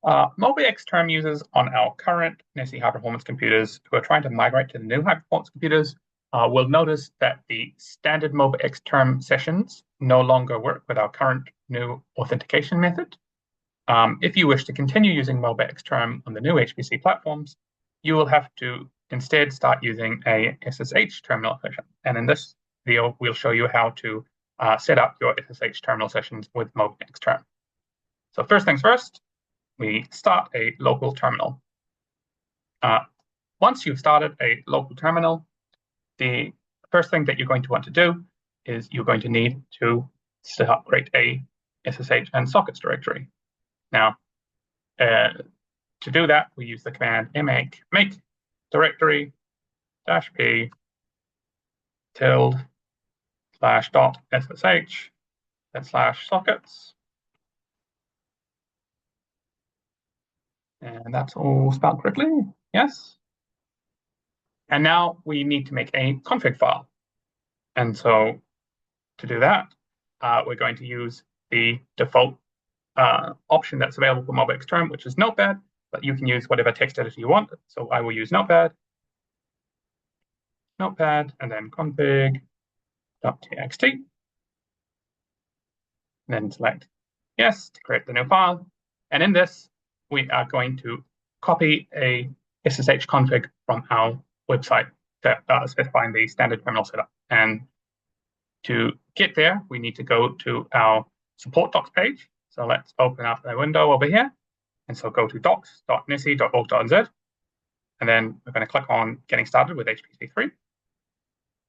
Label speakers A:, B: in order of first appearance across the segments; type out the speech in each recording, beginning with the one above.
A: MobaXterm users on our current NeSI high-performance computers who are trying to migrate to the new high-performance computers will notice that the standard MobaXterm sessions no longer work with our current new authentication method. If you wish to continue using MobaXterm on the new HPC platforms, you will have to instead start using a SSH terminal session. And in this video, we'll show you how to set up your SSH terminal sessions with MobaXterm. So first things first, we start a local terminal. Once you've started a local terminal, the first thing that you're going to want to do is you're going to need to create a SSH and sockets directory. Now, to do that, we use the command make directory -p /.sh/sockets. And that's all spelled correctly, yes. And now we need to make a config file. And so to do that, we're going to use the default option that's available for MobaXterm, which is Notepad, but you can use whatever text editor you want. So I will use Notepad, and then config.txt. Then select yes to create the new file. And in this, we are going to copy a SSH config from our website that specifying the standard terminal setup. And to get there, we need to go to our support docs page. So let's open up a window over here. And so go to docs.nesi.org.nz. And then we're going to click on Getting Started with HPC3.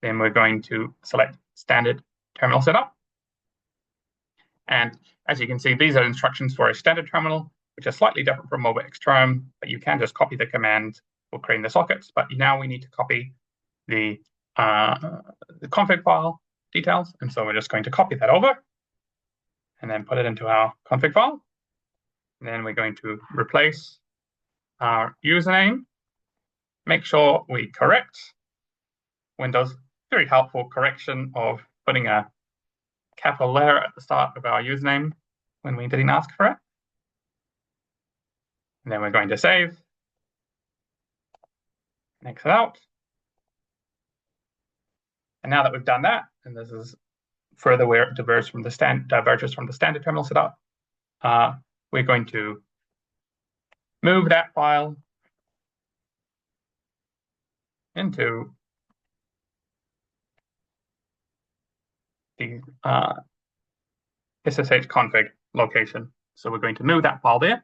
A: Then we're going to select Standard Terminal Setup. And as you can see, these are instructions for a standard terminal, which are slightly different from MobaXterm, but you can just copy the command for creating the sockets. But now we need to copy the config file details. And so we're just going to copy that over and then put it into our config file. And then we're going to replace our username. Make sure we correct Windows. Very helpful correction of putting a capital letter at the start of our username when we didn't ask for it. And then we're going to save, exit out. And now that we've done that, and this is further where it diverges from the standard terminal setup, we're going to move that file into the SSH config location. So we're going to move that file there.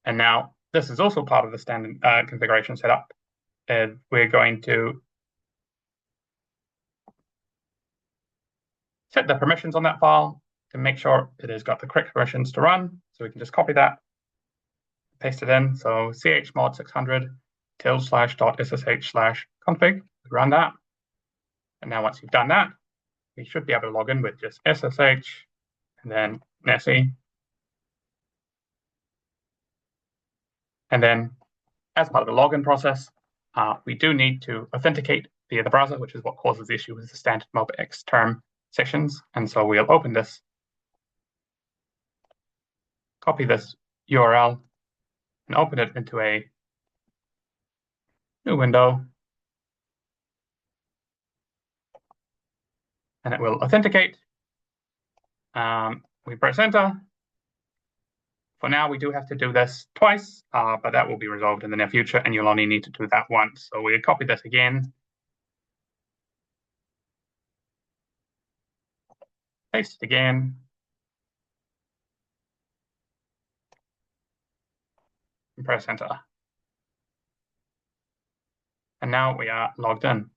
A: And now this is also part of the standard configuration setup. And we're going to set the permissions on that file to make sure it has got the correct permissions to run. So we can just copy that, paste it in. So chmod 600 /.sh/config, run that. And now once you've done that, we should be able to log in with just SSH and then NeSI. And then as part of the login process, we do need to authenticate via the browser, which is what causes the issue with the standard MobaXterm sessions. And so we'll open this, copy this URL, and open it into a new window. And it will authenticate. We press enter. For now, we do have to do this twice, but that will be resolved in the near future, and you'll only need to do that once. So we copy this again. Paste it again. And press enter. And now we are logged in.